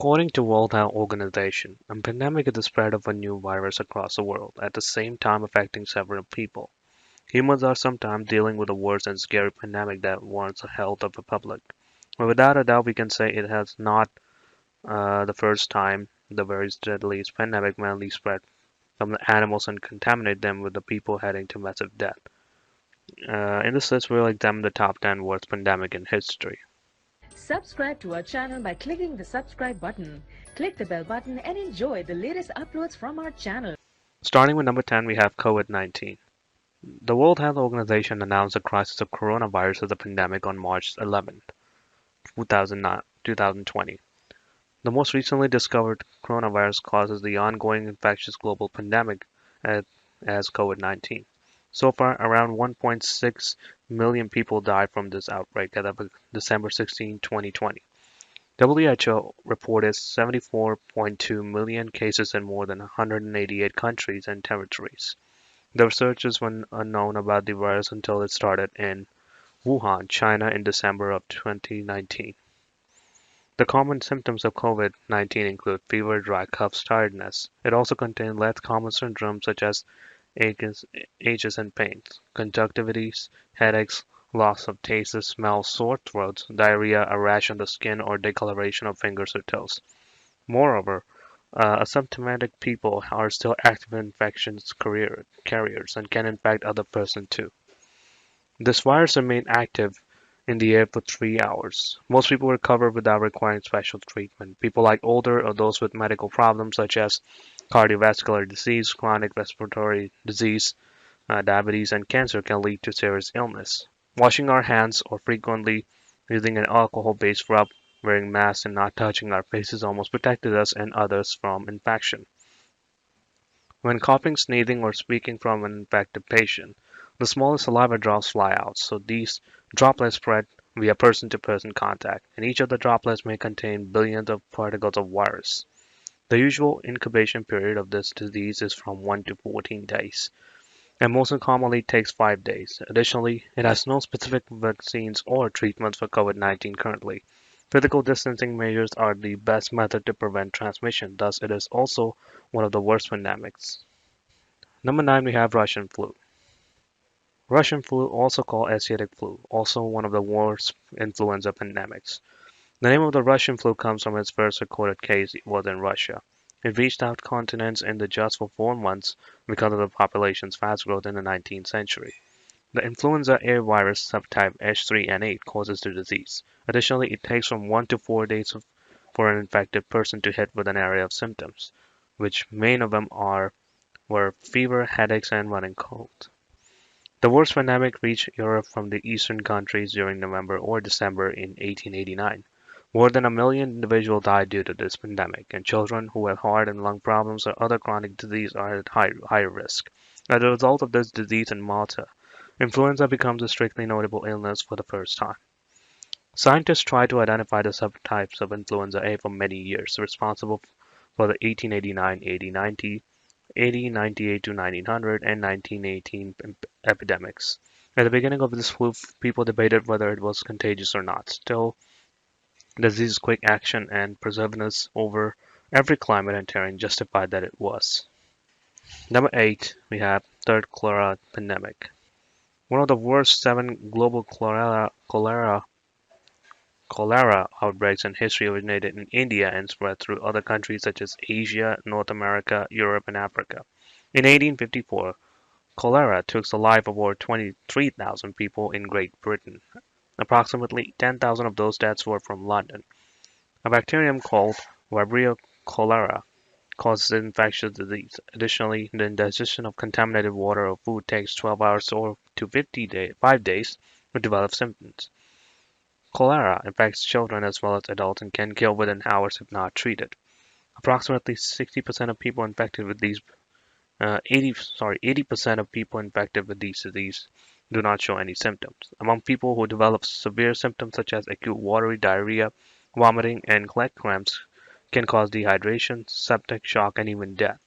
According to World Health Organization, a pandemic is the spread of a new virus across the world, at the same time affecting several people. Humans are sometimes dealing with a worse and scary pandemic that warrants the health of the public. But without a doubt, we can say it has not the first time the very deadliest pandemic mainly spread from the animals and contaminate them with the people heading to massive death. In this list, we'll examine the top 10 worst pandemic in history. Subscribe to our channel by clicking the subscribe button. Click the bell button and enjoy the latest uploads from our channel. Starting with number 10, we have COVID-19. The World Health Organization announced the crisis of coronavirus as a pandemic on March 11, 2020. The most recently discovered coronavirus causes the ongoing infectious global pandemic as COVID-19. So far, around 1.6 million people died from this outbreak as of December 16, 2020. WHO reported 74.2 million cases in more than 188 countries and territories. The researchers were unknown about the virus until it started in Wuhan, China in December of 2019. The common symptoms of COVID-19 include fever, dry coughs, tiredness. It also contains less common syndromes such as aches and pains, conjunctivitis, headaches, loss of taste, smell, sore throats, diarrhea, a rash on the skin, or discoloration of fingers or toes. Moreover, asymptomatic people are still active infections carriers and can infect other persons too. This virus remained active in the air for 3 hours. Most people recover without requiring special treatment. People like older or those with medical problems such as cardiovascular disease, chronic respiratory disease, diabetes, and cancer can lead to serious illness. Washing our hands or frequently using an alcohol-based rub, wearing masks, and not touching our faces almost protected us and others from infection. When coughing, sneezing, or speaking from an infected patient, the smallest saliva drops fly out, so these droplets spread via person-to-person contact, and each of the droplets may contain billions of particles of virus. The usual incubation period of this disease is from 1 to 14 days, and most commonly takes 5 days. Additionally, it has no specific vaccines or treatments for COVID-19 currently. Physical distancing measures are the best method to prevent transmission, thus it is also one of the worst pandemics. Number 9, we have Russian flu. Russian flu, also called Asiatic flu, also one of the worst influenza pandemics. The name of the Russian flu comes from its first recorded case was in Russia. It reached out continents in just for 4 months because of the population's fast growth in the 19th century. The influenza A virus subtype H3N8 causes the disease. Additionally, it takes from 1 to 4 days for an infected person to hit with an area of symptoms, which main of them were fever, headaches, and running cold. The worst pandemic reached Europe from the eastern countries during November or December in 1889. More than 1 million individuals died due to this pandemic, and children who have heart and lung problems or other chronic disease are at higher risk. As a result of this disease in Malta, influenza becomes a strictly notable illness for the first time. Scientists tried to identify the subtypes of influenza A for many years, responsible for the 1889, 1890, 1898 to 1900, and 1918 epidemics. At the beginning of this flu, people debated whether it was contagious or not. Still, disease quick action and perseverance over every climate and terrain justified that it was. Number 8, we have third cholera pandemic. One of the worst 7 global cholera outbreaks in history originated in India and spread through other countries such as Asia, North America, Europe, and Africa. In 1854, cholera took the life of over 23,000 people in Great Britain. Approximately 10,000 of those deaths were from London. A bacterium called Vibrio cholera causes infectious disease. Additionally, the ingestion of contaminated water or food takes 12 hours or to 5 days to develop symptoms. Cholera infects children as well as adults and can kill within hours if not treated. Approximately 60% of people infected with these 80% of people infected with these disease do not show any symptoms. Among people who develop severe symptoms such as acute watery diarrhea, vomiting, and leg cramps can cause dehydration, septic shock, and even death.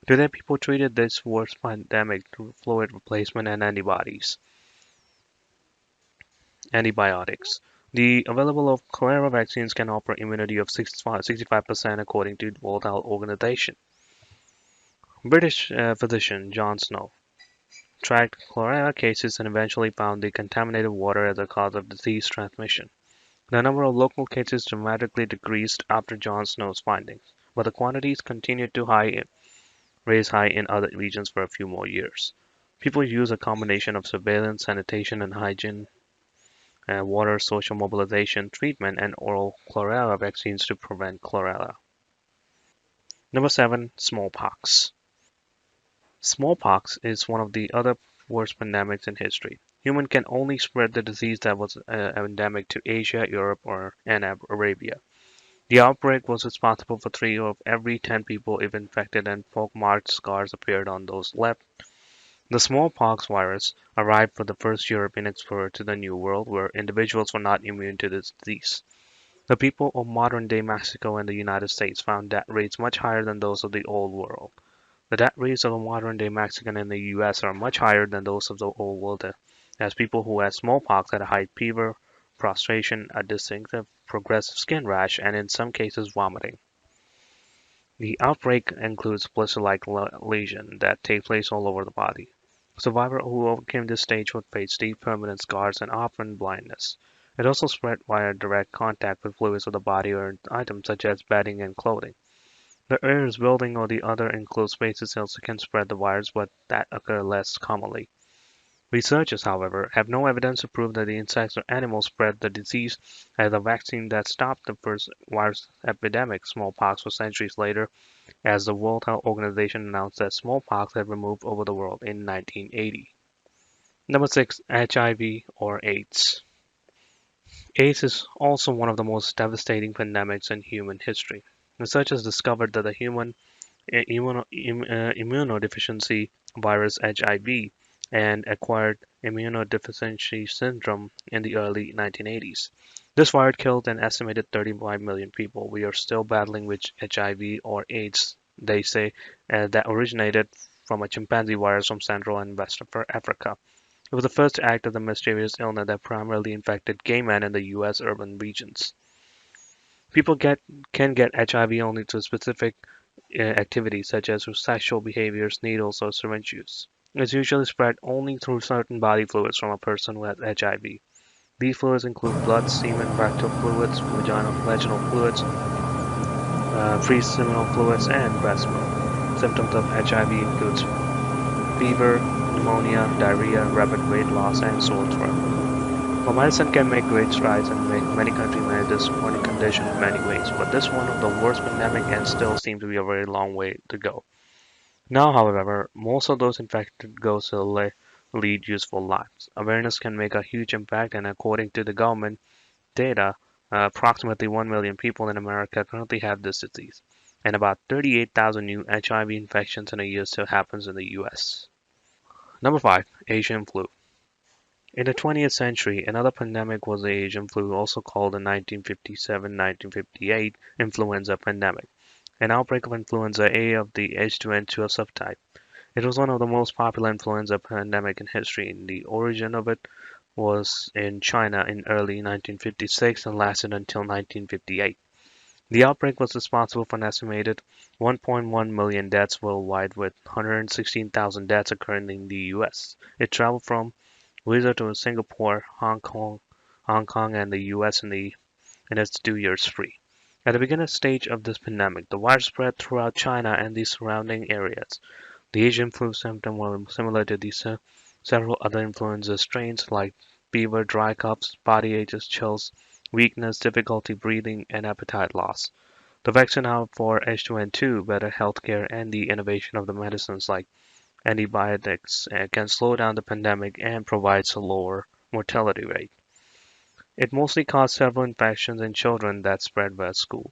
Today, people treated this worst pandemic through fluid replacement and antibiotics. The available of cholera vaccines can offer immunity of 65% according to the World Health Organization. British physician John Snow tracked cholera cases and eventually found the contaminated water as a cause of disease transmission. The number of local cases dramatically decreased after John Snow's findings, but the quantities continued to raise high in other regions for a few more years. People use a combination of surveillance, sanitation and hygiene, water, social mobilization, treatment, and oral cholera vaccines to prevent cholera. Number 7. Smallpox. Smallpox is one of the other worst pandemics in history. Humans can only spread the disease that was endemic to Asia, Europe, and Arabia. The outbreak was responsible for 3 of every 10 people if infected, and pockmarked scars appeared on those left. The smallpox virus arrived for the first European explorer to the New World, where individuals were not immune to this disease. The people of modern-day Mexico and the United States found death rates much higher than those of the Old World. The death rates of a modern-day Mexican in the U.S. are much higher than those of the Old World, as people who had smallpox had a high fever, prostration, a distinctive progressive skin rash, and in some cases vomiting. The outbreak includes blister-like lesions that take place all over the body. Survivors who overcame this stage would face deep permanent scars and often blindness. It also spread via direct contact with fluids of the body or items such as bedding and clothing. The air, building, or the other enclosed spaces also can spread the virus, but that occur less commonly. Researchers, however, have no evidence to prove that the insects or animals spread the disease, as a vaccine that stopped the first virus epidemic, smallpox, for centuries later, as the World Health Organization announced that smallpox had removed over the world in 1980. Number 6. HIV or AIDS. AIDS is also one of the most devastating pandemics in human history. Researchers discovered that the human immunodeficiency virus HIV and acquired immunodeficiency syndrome in the early 1980s. This virus killed an estimated 35 million people. We are still battling with HIV or AIDS, they say, that originated from a chimpanzee virus from Central and West Africa. It was the first act of the mysterious illness that primarily infected gay men in the U.S. urban regions. People can get HIV only through specific activities such as through sexual behaviors, needles, or syringe use. It's usually spread only through certain body fluids from a person who has HIV. These fluids include blood, semen, rectal fluids, vaginal fluids, free seminal fluids, and breast milk. Symptoms of HIV include fever, pneumonia, diarrhea, rapid weight loss, and sore throat. While medicine can make great strides and make many countries manage this chronic condition in many ways, but this is one of the worst pandemic and still seems to be a very long way to go. Now, however, most of those infected go to lead useful lives. Awareness can make a huge impact, and according to the government data, approximately 1 million people in America currently have this disease, and about 38,000 new HIV infections in a year still happens in the US. Number 5. Asian flu. In the 20th century, another pandemic was the Asian flu, also called the 1957-1958 influenza pandemic, an outbreak of influenza A of the H2N2 subtype. It was one of the most popular influenza pandemic in history. The origin of it was in China in early 1956 and lasted until 1958. The outbreak was responsible for an estimated 1.1 million deaths worldwide, with 116,000 deaths occurring in the US. It traveled from Visa to Singapore, Hong Kong, and the U.S. in its 2 years free. At the beginning stage of this pandemic, the virus spread throughout China and the surrounding areas. The Asian flu symptoms were similar to the several other influenza strains like fever, dry coughs, body aches, chills, weakness, difficulty breathing, and appetite loss. The vaccine, however, for H2N2, better healthcare, and the innovation of the medicines like antibiotics can slow down the pandemic and provides a lower mortality rate. It mostly caused several infections in children that spread via schools.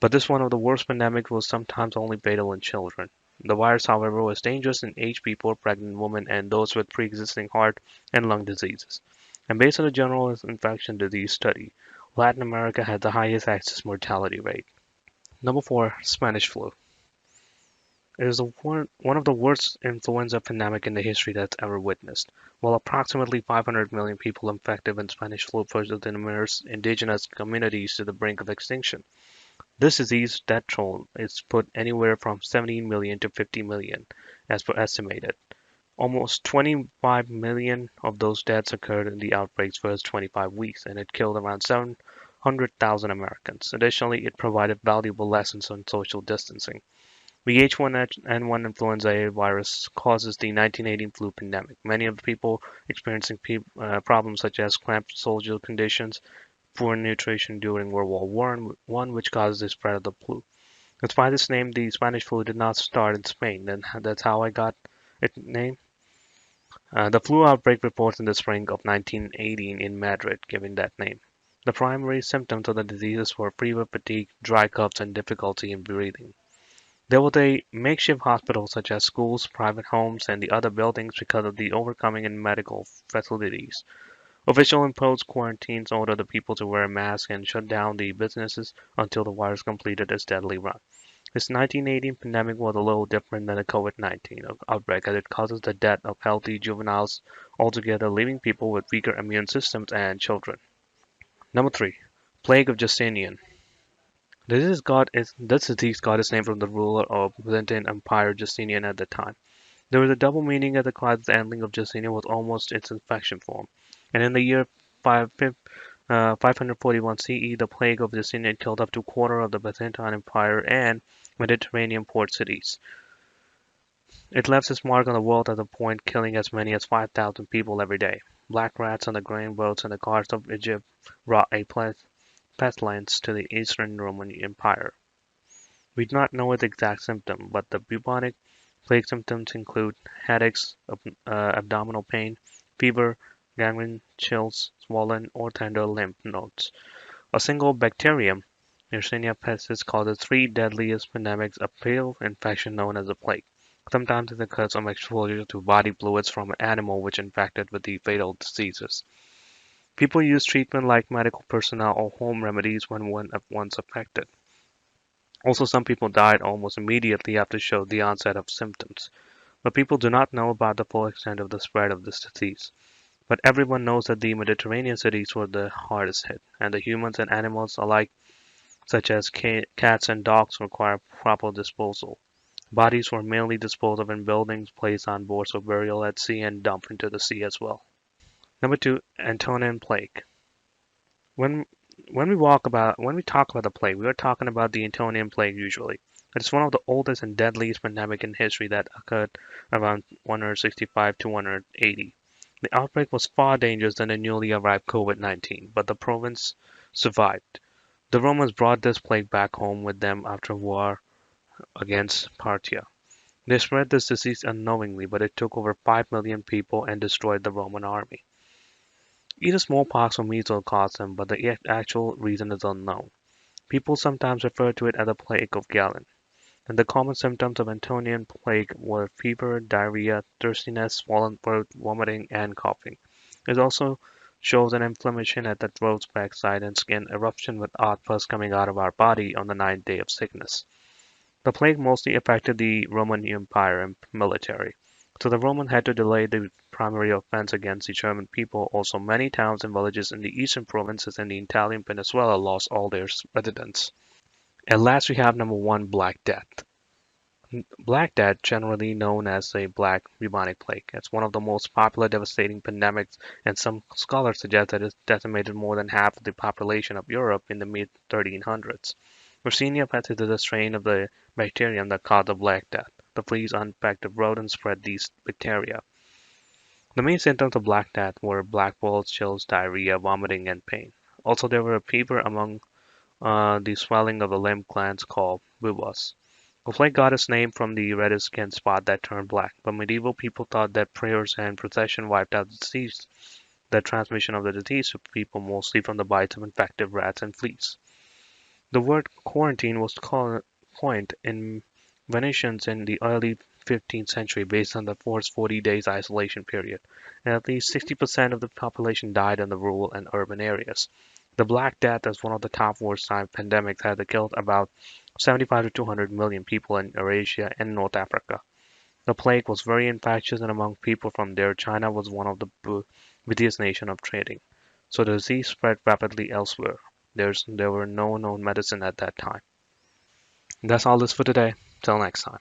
But this one of the worst pandemics was sometimes only fatal in children. The virus, however, was dangerous in aged people, pregnant women, and those with pre-existing heart and lung diseases. And based on the General Infection Disease Study, Latin America had the highest excess mortality rate. Number 4. Spanish flu. It is one of the worst influenza pandemic in the history that's ever witnessed. While approximately 500 million people infected with Spanish flu pushed the numerous indigenous communities to the brink of extinction. This disease death toll is put anywhere from 17 million to 50 million, as per estimated. Almost 25 million of those deaths occurred in the outbreak's first 25 weeks, and it killed around 700,000 Americans. Additionally, it provided valuable lessons on social distancing. The H1N1 influenza A virus causes the 1918 flu pandemic. Many of the people experiencing problems such as cramped soldier conditions, poor nutrition during World War One, which causes the spread of the flu. Despite this name, the Spanish flu did not start in Spain, and that's how I got its name. The flu outbreak reports in the spring of 1918 in Madrid, giving that name. The primary symptoms of the diseases were fever, fatigue, dry coughs, and difficulty in breathing. There was a makeshift hospital such as schools, private homes, and the other buildings because of the overcoming in medical facilities. Official imposed quarantines ordered the people to wear masks and shut down the businesses until the virus completed its deadly run. This 1918 pandemic was a little different than the COVID-19 outbreak as it causes the death of healthy juveniles altogether, leaving people with weaker immune systems and children. Number 3. Plague of Justinian. This disease got its name from the ruler of Byzantine Empire Justinian at the time. There was a double meaning as the class ending of Justinian was almost its infection form. And in the year 541 CE, the plague of Justinian killed up to a quarter of the Byzantine Empire and Mediterranean port cities. It left its mark on the world at a point killing as many as 5,000 people every day. Black rats on the grain boats and the cars of Egypt brought a pestilence to the Eastern Roman Empire. We do not know its exact symptom, but the bubonic plague symptoms include headaches, abdominal pain, fever, gangrene, chills, swollen or tender lymph nodes. A single bacterium, Yersinia pestis, causes three deadliest pandemics, a pale infection known as the plague. Sometimes it occurs from exposure to body fluids from an animal which infected with the fatal diseases. People use treatment like medical personnel or home remedies when once affected. Also, some people died almost immediately after showed the onset of symptoms. But people do not know about the full extent of the spread of this disease. But everyone knows that the Mediterranean cities were the hardest hit, and the humans and animals alike, such as cats and dogs, require proper disposal. Bodies were mainly disposed of in buildings, placed on boats for burial at sea, and dumped into the sea as well. Number 2, Antonian plague. When when we talk about the plague, we are talking about the Antonian plague usually. It is one of the oldest and deadliest pandemic in history that occurred around 165 to 180. The outbreak was far dangerous than the newly arrived COVID-19, but the province survived. The Romans brought this plague back home with them after war against Parthia. They spread this disease unknowingly, but it took over 5 million people and destroyed the Roman army. Either smallpox or measles caused them, but the actual reason is unknown. People sometimes refer to it as the plague of Galen, and the common symptoms of Antonian plague were fever, diarrhea, thirstiness, swollen throat, vomiting, and coughing. It also shows an inflammation at the throat's backside and skin eruption with odd pus coming out of our body on the ninth day of sickness. The plague mostly affected the Roman Empire and military, so the Romans had to delay the primary offense against the German people. Also, many towns and villages in the eastern provinces and the Italian peninsula lost all their residents. And last we have number 1, Black Death. Black Death, generally known as a black bubonic plague, is one of the most popular devastating pandemics, and some scholars suggest that it decimated more than half of the population of Europe in the mid-1300s. Yersinia pestis is a strain of the bacterium that caused the Black Death. The fleas on infected rodents spread these bacteria. The main symptoms of Black Death were black balls, chills, diarrhea, vomiting, and pain. Also, there were a fever among the swelling of the lymph glands called buboes. The plague got its name from the reddish skin spot that turned black, but medieval people thought that prayers and procession wiped out the disease, the transmission of the disease to people mostly from the bites of infected rats and fleas. The word quarantine was coined in Venetians in the early 15th century based on the forced 40 days isolation period, and at least 60% of the population died in the rural and urban areas. The Black Death is one of the top wartime pandemics that had killed about 75 to 200 million people in Eurasia and North Africa. The plague was very infectious, and among people from there, China was one of the busiest nations of trading. So the disease spread rapidly elsewhere. There were no known medicine at that time. That's all this for today. Till next time.